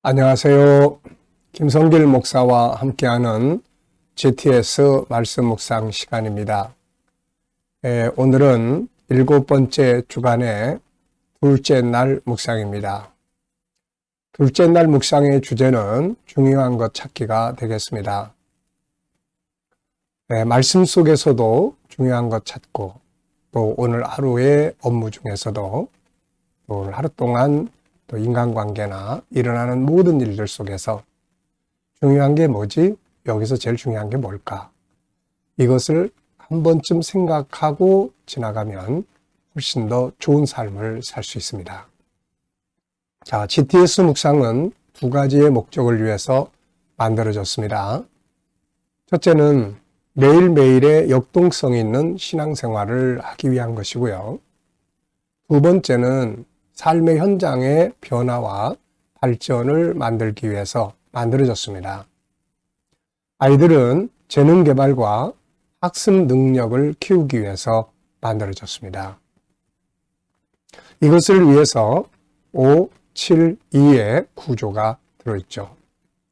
안녕하세요. 김성길 목사와 함께하는 GTS 말씀 묵상 시간입니다. 오늘은 7번째 주간의 둘째 날 묵상입니다. 둘째 날 묵상의 주제는 중요한 것 찾기가 되겠습니다. 말씀 속에서도 중요한 것 찾고 또 오늘 하루의 업무 중에서도 또 오늘 하루 동안 또 인간관계나 일어나는 모든 일들 속에서 중요한 게 뭐지? 여기서 제일 중요한 게 뭘까? 이것을 한 번쯤 생각하고 지나가면 훨씬 더 좋은 삶을 살 수 있습니다. 자, GTS 묵상은 두 가지의 목적을 위해서 만들어졌습니다. 첫째는 매일매일의 역동성이 있는 신앙생활을 하기 위한 것이고요. 두 번째는 삶의 현장의 변화와 발전을 만들기 위해서 만들어졌습니다. 아이들은 재능 개발과 학습 능력을 키우기 위해서 만들어졌습니다. 이것을 위해서 5, 7, 2의 구조가 들어있죠.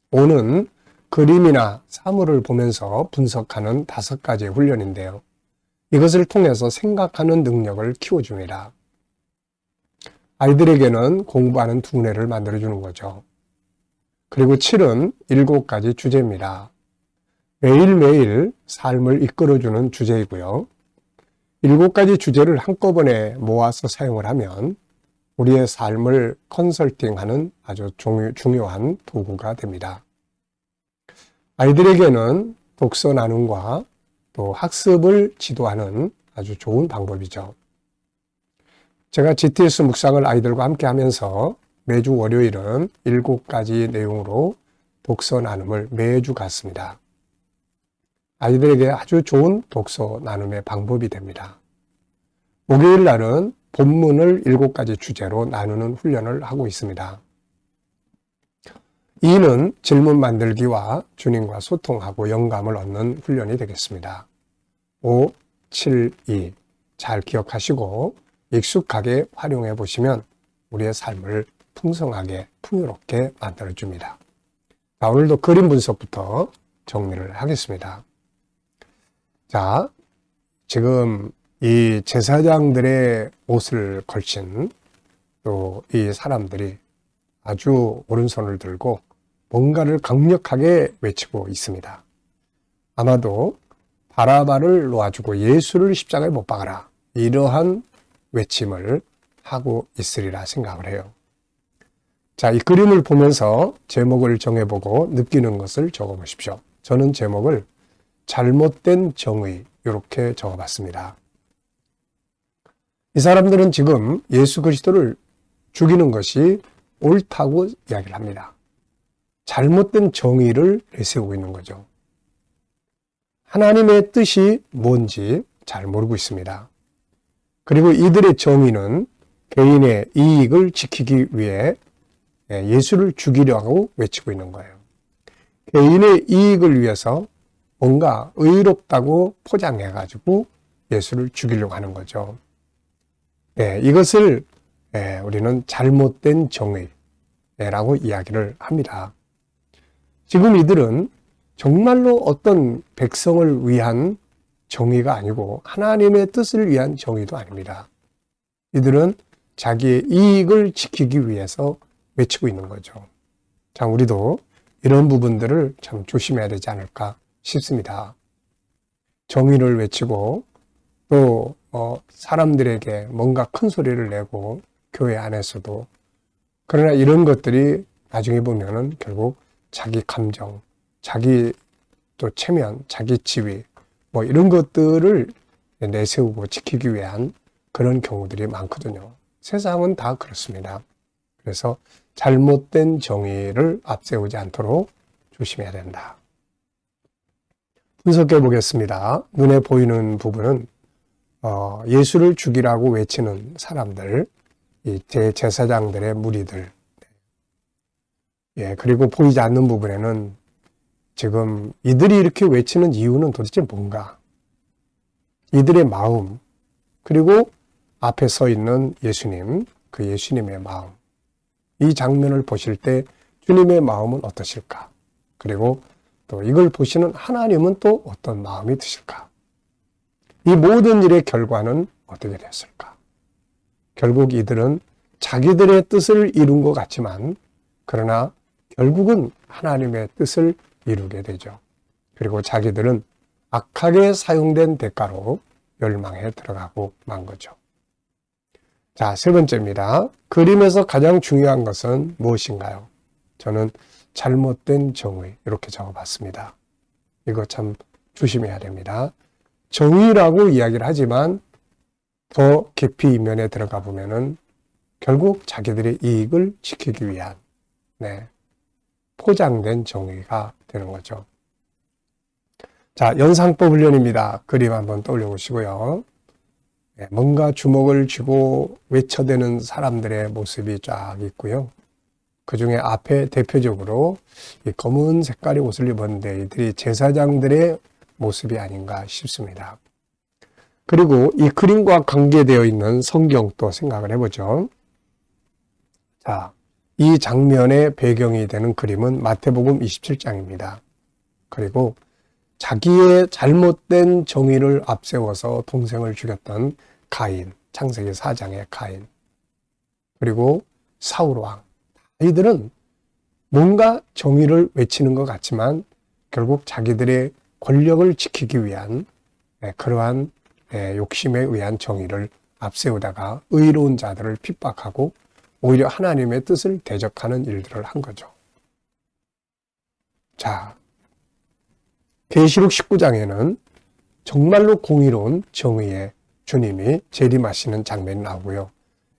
5는 그림이나 사물을 보면서 분석하는 5가지의 훈련인데요. 이것을 통해서 생각하는 능력을 키워줍니다. 아이들에게는 공부하는 두뇌를 만들어주는 거죠. 그리고 7은 7가지 주제입니다. 매일매일 삶을 이끌어주는 주제이고요. 7가지 주제를 한꺼번에 모아서 사용을 하면 우리의 삶을 컨설팅하는 아주 중요한 도구가 됩니다. 아이들에게는 독서 나눔과 또 학습을 지도하는 아주 좋은 방법이죠. 제가 GTS 묵상을 아이들과 함께 하면서 매주 월요일은 7가지 내용으로 독서 나눔을 매주 갖습니다. 아이들에게 아주 좋은 독서 나눔의 방법이 됩니다. 목요일 날은 본문을 7가지 주제로 나누는 훈련을 하고 있습니다. 2는 질문 만들기와 주님과 소통하고 영감을 얻는 훈련이 되겠습니다. 5, 7, 2 잘 기억하시고 익숙하게 활용해 보시면 우리의 삶을 풍성하게 풍요롭게 만들어줍니다. 자, 오늘도 그림 분석부터 정리를 하겠습니다. 자, 지금 이 제사장들의 옷을 걸친 또 이 사람들이 아주 오른손을 들고 뭔가를 강력하게 외치고 있습니다. 아마도 바라바를 놓아주고 예수를 십자가에 못 박아라, 이러한 외침을 하고 있으리라 생각을 해요. 자, 이 그림을 보면서 제목을 정해보고 느끼는 것을 적어보십시오. 저는 제목을 잘못된 정의 이렇게 적어봤습니다. 이 사람들은 지금 예수 그리스도를 죽이는 것이 옳다고 이야기를 합니다. 잘못된 정의를 내세우고 있는 거죠. 하나님의 뜻이 뭔지 잘 모르고 있습니다. 그리고 이들의 정의는 개인의 이익을 지키기 위해 예수를 죽이려고 외치고 있는 거예요. 개인의 이익을 위해서 뭔가 의롭다고 포장해가지고 예수를 죽이려고 하는 거죠. 이것을 우리는 잘못된 정의라고 이야기를 합니다. 지금 이들은 정말로 어떤 백성을 위한 정의가 아니고 하나님의 뜻을 위한 정의도 아닙니다. 이들은 자기의 이익을 지키기 위해서 외치고 있는 거죠. 참 우리도 이런 부분들을 참 조심해야 되지 않을까 싶습니다. 정의를 외치고 또 사람들에게 뭔가 큰 소리를 내고 교회 안에서도, 그러나 이런 것들이 나중에 보면은 결국 자기 감정, 자기 또 체면, 자기 지위 이런 것들을 내세우고 지키기 위한 그런 경우들이 많거든요. 세상은 다 그렇습니다. 그래서 잘못된 정의를 앞세우지 않도록 조심해야 된다. 분석해 보겠습니다. 눈에 보이는 부분은 예수를 죽이라고 외치는 사람들, 이 제사장들의 무리들, 그리고 보이지 않는 부분에는 지금 이들이 이렇게 외치는 이유는 도대체 뭔가? 이들의 마음, 그리고 앞에 서 있는 예수님, 그 예수님의 마음. 이 장면을 보실 때 주님의 마음은 어떠실까? 그리고 또 이걸 보시는 하나님은 또 어떤 마음이 드실까? 이 모든 일의 결과는 어떻게 되었을까? 결국 이들은 자기들의 뜻을 이룬 것 같지만 그러나 결국은 하나님의 뜻을 이루게 되죠. 그리고 자기들은 악하게 사용된 대가로 멸망에 들어가고 만 거죠. 자, 세 번째입니다. 그림에서 가장 중요한 것은 무엇인가요? 저는 잘못된 정의 이렇게 적어봤습니다. 이거 참 조심해야 됩니다. 정의라고 이야기를 하지만 더 깊이 이면에 들어가 보면은 결국 자기들의 이익을 지키기 위한 포장된 정의가 되는 거죠. 자, 연상법 훈련입니다. 그림 한번 떠올려 보시고요. 뭔가 주먹을 쥐고 외쳐대는 사람들의 모습이 쫙 있고요. 그 중에 앞에 대표적으로 이 검은 색깔의 옷을 입었는데 이들이 제사장들의 모습이 아닌가 싶습니다. 그리고 이 그림과 관계되어 있는 성경도 생각을 해보죠. 자, 이 장면의 배경이 되는 그림은 마태복음 27장입니다. 그리고 자기의 잘못된 정의를 앞세워서 동생을 죽였던 가인, 창세기 4장의 가인, 그리고 사울왕, 이들은 뭔가 정의를 외치는 것 같지만 결국 자기들의 권력을 지키기 위한 그러한 욕심에 의한 정의를 앞세우다가 의로운 자들을 핍박하고 오히려 하나님의 뜻을 대적하는 일들을 한 거죠. 자, 계시록 19장에는 정말로 공의로운 정의의 주님이 재림하시는 장면이 나오고요.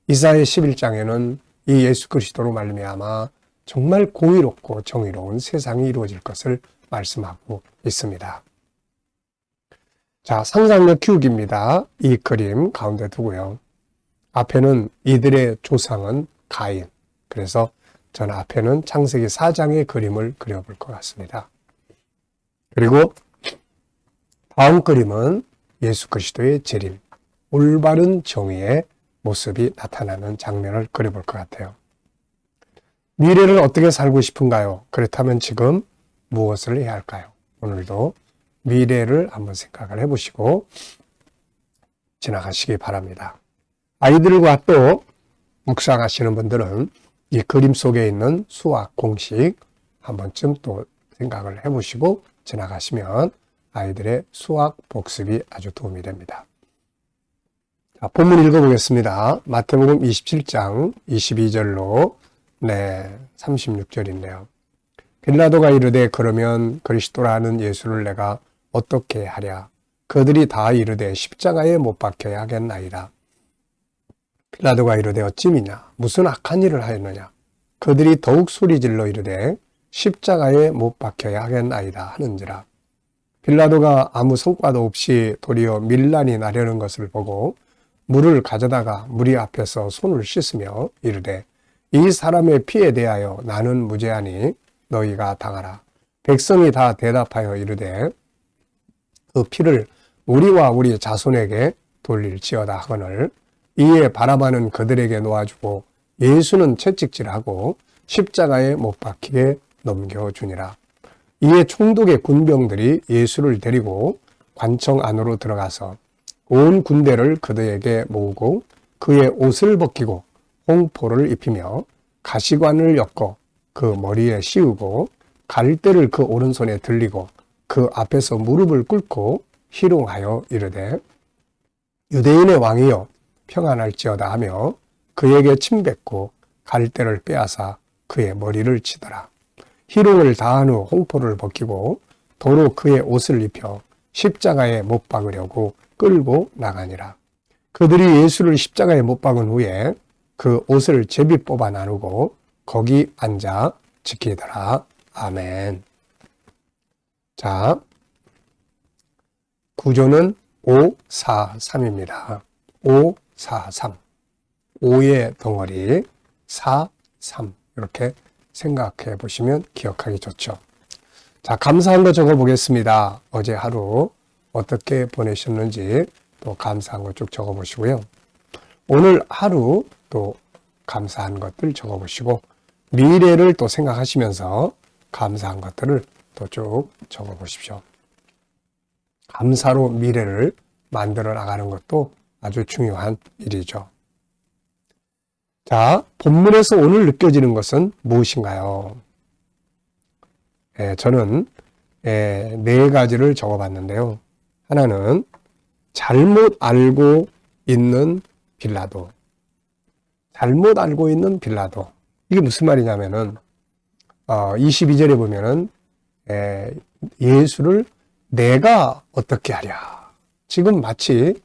이사야 11장에는 이 예수 그리스도로 말미암아 정말 공의롭고 정의로운 세상이 이루어질 것을 말씀하고 있습니다. 자, 상상력 키우기입니다. 이 그림 가운데 두고요. 앞에는 이들의 조상은 가인. 그래서 저는 앞에는 창세기 4장의 그림을 그려볼 것 같습니다. 그리고 다음 그림은 예수 그리스도의 재림, 올바른 정의의 모습이 나타나는 장면을 그려볼 것 같아요. 미래를 어떻게 살고 싶은가요? 그렇다면 지금 무엇을 해야 할까요? 오늘도 미래를 한번 생각을 해보시고 지나가시기 바랍니다. 아이들과 또 묵상하시는 분들은 이 그림 속에 있는 수학 공식 한 번쯤 또 생각을 해보시고 지나가시면 아이들의 수학 복습이 아주 도움이 됩니다. 자, 본문 읽어보겠습니다. 마태복음 27장 22절로 36절인데요. 빌라도가 이르되 그러면 그리스도라는 예수를 내가 어떻게 하랴? 그들이 다 이르되 십자가에 못 박혀야 하겠나이다. 빌라도가 이르되 어찌미냐? 무슨 악한 일을 하였느냐? 그들이 더욱 소리질러 이르되 십자가에 못 박혀야 하겠나이다 하는지라. 빌라도가 아무 성과도 없이 도리어 밀란이 나려는 것을 보고 물을 가져다가 무리 앞에서 손을 씻으며 이르되 이 사람의 피에 대하여 나는 무죄하니 너희가 당하라. 백성이 다 대답하여 이르되 그 피를 우리와 우리 자손에게 돌릴지어다 하거늘 이에 바라바는 그들에게 놓아주고 예수는 채찍질하고 십자가에 못 박히게 넘겨주니라. 이에 총독의 군병들이 예수를 데리고 관청 안으로 들어가서 온 군대를 그들에게 모으고 그의 옷을 벗기고 홍포를 입히며 가시관을 엮어 그 머리에 씌우고 갈대를 그 오른손에 들리고 그 앞에서 무릎을 꿇고 희롱하여 이르되 유대인의 왕이여 평안할지어다 하며 그에게 침뱉고 갈대를 빼앗아 그의 머리를 치더라. 희롱을 다한 후 홍포를 벗기고 도로 그의 옷을 입혀 십자가에 못 박으려고 끌고 나가니라. 그들이 예수를 십자가에 못 박은 후에 그 옷을 제비 뽑아 나누고 거기 앉아 지키더라. 아멘. 자, 구조는 5, 4, 3입니다. 5, 4, 3. 5의 덩어리, 4, 3. 이렇게 생각해 보시면 기억하기 좋죠. 자, 감사한 거 적어 보겠습니다. 어제 하루 어떻게 보내셨는지 또 감사한 거 쭉 적어 보시고요. 오늘 하루 또 감사한 것들 적어 보시고 미래를 또 생각하시면서 감사한 것들을 또 쭉 적어 보십시오. 감사로 미래를 만들어 나가는 것도 아주 중요한 일이죠. 자, 본문에서 오늘 느껴지는 것은 무엇인가요? 저는 네 가지를 적어봤는데요. 하나는 잘못 알고 있는 빌라도. 잘못 알고 있는 빌라도. 이게 무슨 말이냐면은 22절에 보면은 예수를 내가 어떻게 하랴. 지금 마치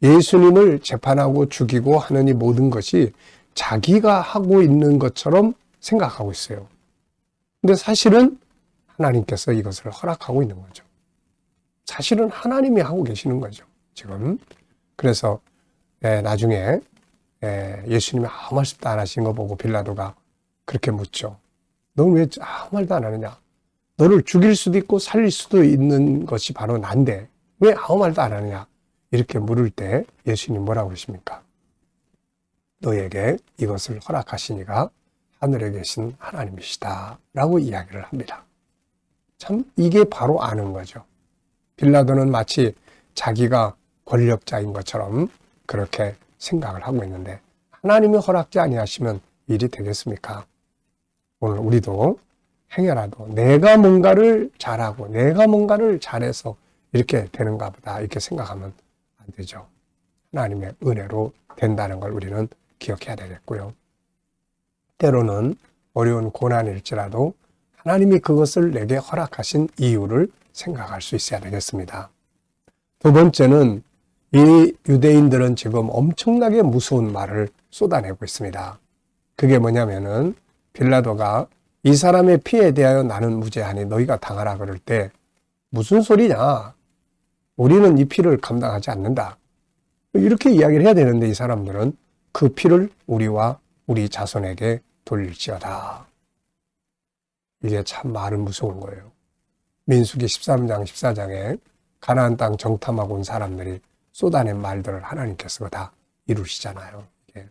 예수님을 재판하고 죽이고 하는 이 모든 것이 자기가 하고 있는 것처럼 생각하고 있어요. 근데 사실은 하나님께서 이것을 허락하고 있는 거죠. 사실은 하나님이 하고 계시는 거죠. 지금. 그래서 나중에 예수님이 아무 말씀도 안 하신 거 보고 빌라도가 그렇게 묻죠. 너는 왜 아무 말도 안 하느냐? 너를 죽일 수도 있고 살릴 수도 있는 것이 바로 난데 왜 아무 말도 안 하느냐? 이렇게 물을 때 예수님 뭐라고 그러십니까? 너에게 이것을 허락하시니가 하늘에 계신 하나님이시다 라고 이야기를 합니다. 참 이게 바로 아는 거죠. 빌라도는 마치 자기가 권력자인 것처럼 그렇게 생각을 하고 있는데 하나님이 허락지 아니하시면 일이 되겠습니까? 오늘 우리도 행여라도 내가 뭔가를 잘하고 내가 뭔가를 잘해서 이렇게 되는가 보다 이렇게 생각하면 안 되죠. 하나님의 은혜로 된다는 걸 우리는 기억해야 되겠고요. 때로는 어려운 고난일지라도 하나님이 그것을 내게 허락하신 이유를 생각할 수 있어야 되겠습니다. 두 번째는 이 유대인들은 지금 엄청나게 무서운 말을 쏟아내고 있습니다. 그게 뭐냐면은 빌라도가 이 사람의 피에 대하여 나는 무죄하니 너희가 당하라 그럴 때 무슨 소리냐? 우리는 이 피를 감당하지 않는다. 이렇게 이야기를 해야 되는데 이 사람들은 그 피를 우리와 우리 자손에게 돌릴지어다. 이게 참 말은 무서운 거예요. 민수기 13장 14장에 가나안 땅 정탐하고 온 사람들이 쏟아낸 말들을 하나님께서 다 이루시잖아요. 이게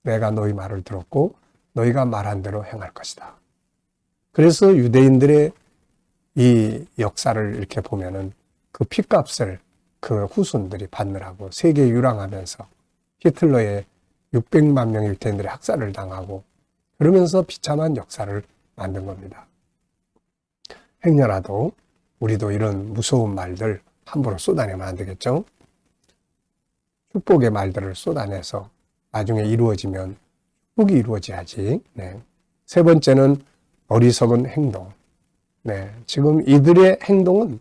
내가 너희 말을 들었고 너희가 말한 대로 행할 것이다. 그래서 유대인들의 이 역사를 이렇게 보면은 그 핏값을 그 후손들이 받느라고 세계에 유랑하면서 히틀러의 600만 명의 유대인들의 학살을 당하고 그러면서 비참한 역사를 만든 겁니다. 행여라도 우리도 이런 무서운 말들 함부로 쏟아내면 안 되겠죠? 축복의 말들을 쏟아내서 나중에 이루어지면 축복이 이루어져야지. 네. 세 번째는 어리석은 행동. 네. 지금 이들의 행동은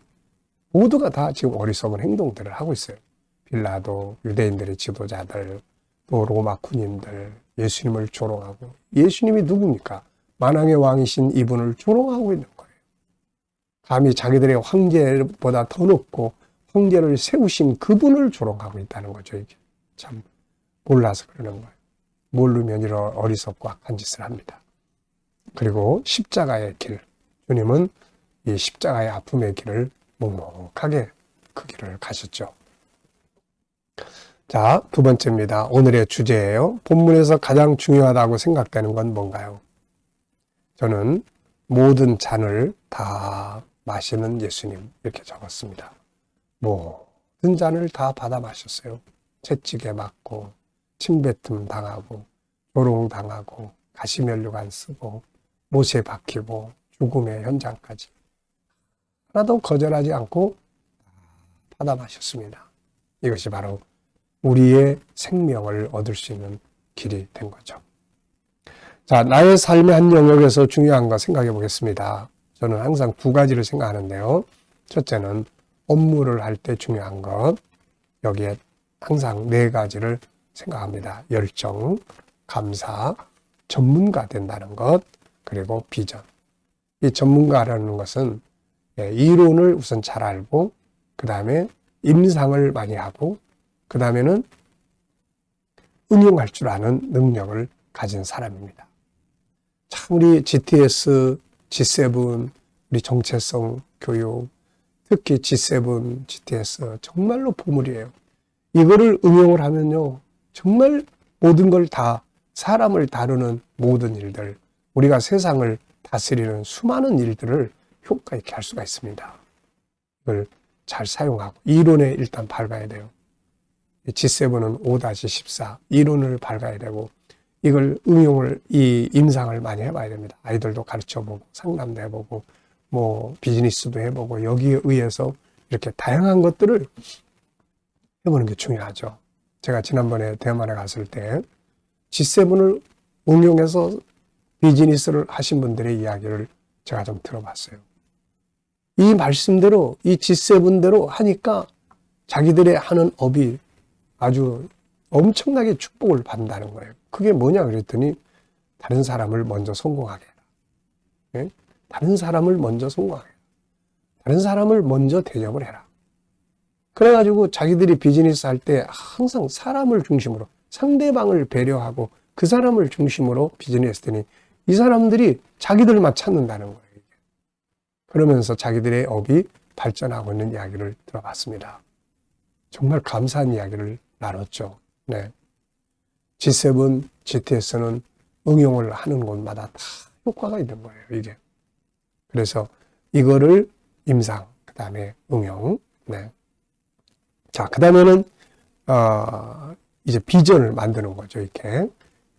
모두가 다 지금 어리석은 행동들을 하고 있어요. 빌라도, 유대인들의 지도자들, 또 로마 군인들, 예수님을 조롱하고. 예수님이 누굽니까? 만왕의 왕이신 이분을 조롱하고 있는 거예요. 감히 자기들의 황제보다 더 높고 황제를 세우신 그분을 조롱하고 있다는 거죠. 이게 참 몰라서 그러는 거예요. 모르면 이런 어리석고 악한 짓을 합니다. 그리고 십자가의 길, 주님은 이 십자가의 아픔의 길을 묵묵하게 그 길을 가셨죠. 자, 두 번째입니다. 오늘의 주제예요. 본문에서 가장 중요하다고 생각되는 건 뭔가요? 저는 모든 잔을 다 마시는 예수님 이렇게 적었습니다. 모든 잔을 다 받아 마셨어요. 채찍에 맞고 침뱉음 당하고 조롱 당하고 가시면류관 쓰고 못에 박히고 죽음의 현장까지 하나도 거절하지 않고 받아 마셨습니다. 이것이 바로 우리의 생명을 얻을 수 있는 길이 된 거죠. 자, 나의 삶의 한 영역에서 중요한 거 생각해 보겠습니다. 저는 항상 두 가지를 생각하는데요. 첫째는 업무를 할 때 중요한 것, 여기에 항상 네 가지를 생각합니다. 열정, 감사, 전문가 된다는 것, 그리고 비전. 이 전문가라는 것은 이론을 우선 잘 알고, 그 다음에 임상을 많이 하고, 그 다음에는 응용할 줄 아는 능력을 가진 사람입니다. 참 우리 GTS, G7, 우리 정체성 교육, 특히 G7, GTS 정말로 보물이에요. 이거를 응용을 하면요. 정말 모든 걸 다 사람을 다루는 모든 일들, 우리가 세상을 다스리는 수많은 일들을 효과 있게 할 수가 있습니다. 이걸 잘 사용하고 이론에 일단 밝아야 돼요. G7은 5-14 이론을 밝아야 되고 이걸 응용을 이 임상을 많이 해봐야 됩니다. 아이들도 가르쳐보고 상담도 해보고 뭐 비즈니스도 해보고 여기에 의해서 이렇게 다양한 것들을 해보는 게 중요하죠. 제가 지난번에 대만에 갔을 때 G7을 응용해서 비즈니스를 하신 분들의 이야기를 제가 좀 들어봤어요. 이 말씀대로 이 G7대로 하니까 자기들의 하는 업이 아주 엄청나게 축복을 받는다는 거예요. 그게 뭐냐 그랬더니 다른 사람을 먼저 성공하게 해라. 네? 다른 사람을 먼저 성공하게 해라. 다른 사람을 먼저 대접을 해라. 그래가지고 자기들이 비즈니스 할 때 항상 사람을 중심으로 상대방을 배려하고 그 사람을 중심으로 비즈니스 했더니 이 사람들이 자기들만 찾는다는 거예요. 그러면서 자기들의 업이 발전하고 있는 이야기를 들어봤습니다. 정말 감사한 이야기를 나눴죠. 네. G7, GTS는 응용을 하는 곳마다 다 효과가 있는 거예요, 이게. 그래서 이거를 임상, 그 다음에 응용. 네. 자, 그 다음에는, 이제 비전을 만드는 거죠, 이렇게.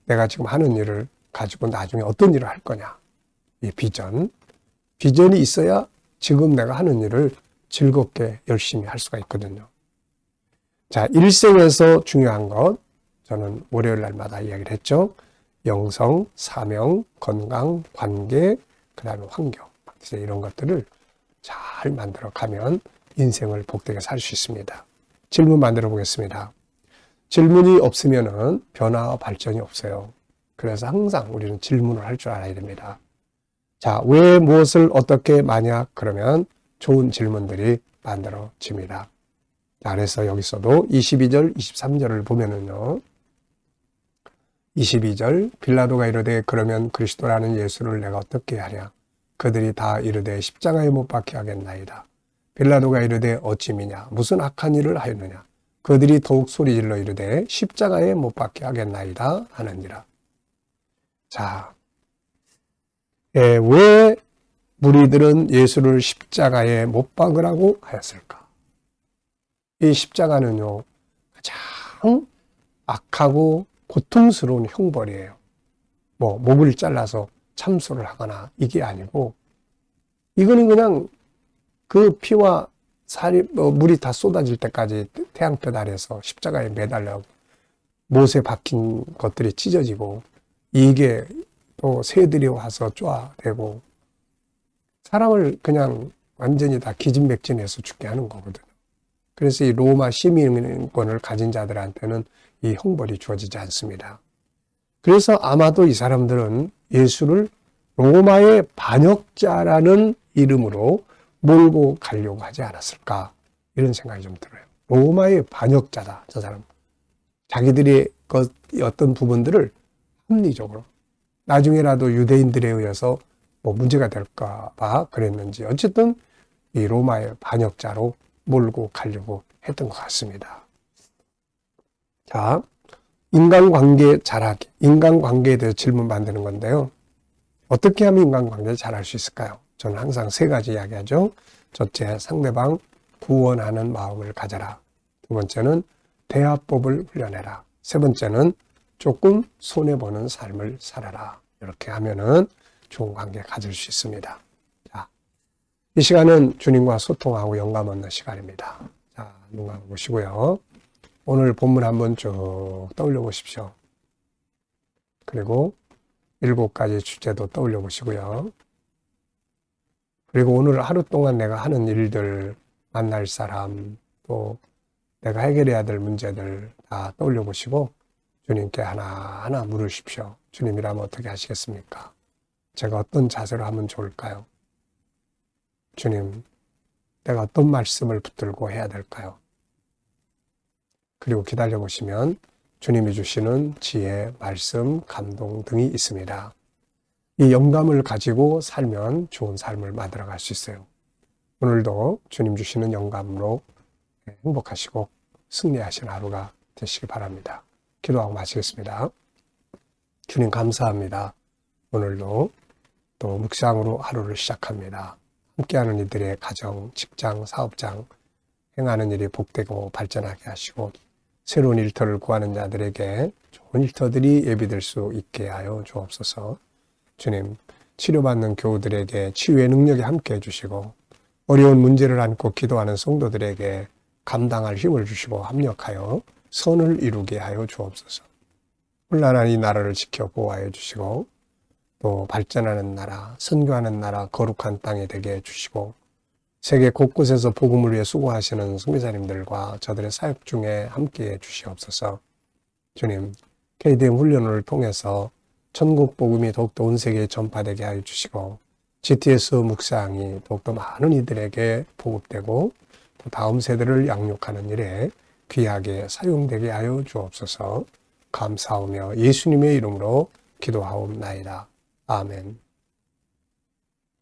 내가 지금 하는 일을 가지고 나중에 어떤 일을 할 거냐. 이 비전. 비전이 있어야 지금 내가 하는 일을 즐겁게 열심히 할 수가 있거든요. 자, 일생에서 중요한 것, 저는 월요일 날마다 이야기를 했죠. 영성, 사명, 건강, 관계, 그 다음에 환경. 이런 것들을 잘 만들어 가면 인생을 복되게 살 수 있습니다. 질문 만들어 보겠습니다. 질문이 없으면은 변화와 발전이 없어요. 그래서 항상 우리는 질문을 할 줄 알아야 됩니다. 자, 왜 무엇을 어떻게 만약 그러면 좋은 질문들이 만들어집니다. 자, 그래서 여기서도 22절, 23절을 보면은요. 22절 빌라도가 이르되 그러면 그리스도라는 예수를 내가 어떻게 하랴? 그들이 다 이르되 십자가에 못 박게 하겠나이다. 빌라도가 이르되 어찌 미냐? 무슨 악한 일을 하였느냐? 그들이 더욱 소리질러 이르되 십자가에 못 박게 하겠나이다 하느니라. 자, 왜 무리들은 예수를 십자가에 못 박으라고 하였을까? 이 십자가는요, 가장 악하고 고통스러운 형벌이에요. 뭐, 목을 잘라서 참수를 하거나 이게 아니고, 이거는 그냥 그 피와 살이, 물이 다 쏟아질 때까지 태양볕 아래서 십자가에 매달려 못에 박힌 것들이 찢어지고, 이게 또 새들이 와서 쪼아대고, 사람을 그냥 완전히 다 기진맥진해서 죽게 하는 거거든요. 그래서 이 로마 시민권을 가진 자들한테는 이 형벌이 주어지지 않습니다. 그래서 아마도 이 사람들은 예수를 로마의 반역자라는 이름으로 몰고 가려고 하지 않았을까, 이런 생각이 좀 들어요. 로마의 반역자다, 저 사람. 자기들의 어떤 부분들을 합리적으로 나중에라도 유대인들에 의해서 뭐 문제가 될까 봐 그랬는지 어쨌든 이 로마의 반역자로 몰고 가려고 했던 것 같습니다. 자, 인간관계 잘하기. 인간관계에 대해서 질문 만드는 건데요. 어떻게 하면 인간관계를 잘할 수 있을까요? 저는 항상 세 가지 이야기하죠. 첫째, 상대방 구원하는 마음을 가져라. 두 번째는 대화법을 훈련해라. 세 번째는 조금 손해보는 삶을 살아라. 이렇게 하면은 좋은 관계 가질 수 있습니다. 자, 이 시간은 주님과 소통하고 영감 얻는 시간입니다. 자, 눈 감아보시고요. 오늘 본문 한번 쭉 떠올려 보십시오. 그리고 7가지 주제도 떠올려 보시고요. 그리고 오늘 하루 동안 내가 하는 일들, 만날 사람, 또 내가 해결해야 될 문제들 다 떠올려 보시고 주님께 하나하나 물으십시오. 주님이라면 어떻게 하시겠습니까? 제가 어떤 자세로 하면 좋을까요? 주님, 내가 어떤 말씀을 붙들고 해야 될까요? 그리고 기다려 보시면 주님이 주시는 지혜, 말씀, 감동 등이 있습니다. 이 영감을 가지고 살면 좋은 삶을 만들어갈 수 있어요. 오늘도 주님 주시는 영감으로 행복하시고 승리하신 하루가 되시기 바랍니다. 기도하고 마치겠습니다. 주님 감사합니다. 오늘도 또 묵상으로 하루를 시작합니다. 함께하는 이들의 가정, 직장, 사업장 행하는 일이 복되고 발전하게 하시고 새로운 일터를 구하는 자들에게 좋은 일터들이 예비될 수 있게 하여 주옵소서. 주님, 치료받는 교우들에게 치유의 능력이 함께 해주시고 어려운 문제를 안고 기도하는 성도들에게 감당할 힘을 주시고 합력하여 선을 이루게 하여 주옵소서. 혼란한 이 나라를 지켜 보호하여 주시고 또 발전하는 나라, 선교하는 나라, 거룩한 땅이 되게 해주시고 세계 곳곳에서 복음을 위해 수고하시는 선교사님들과 저들의 사역 중에 함께해 주시옵소서. 주님, KDM 훈련을 통해서 천국 복음이 더욱더 온 세계에 전파되게 하여 주시고 GTS 묵상이 더욱더 많은 이들에게 보급되고 또 다음 세대를 양육하는 일에 귀하게 사용되게 하여 주옵소서. 감사하며 예수님의 이름으로 기도하옵나이다. 아멘.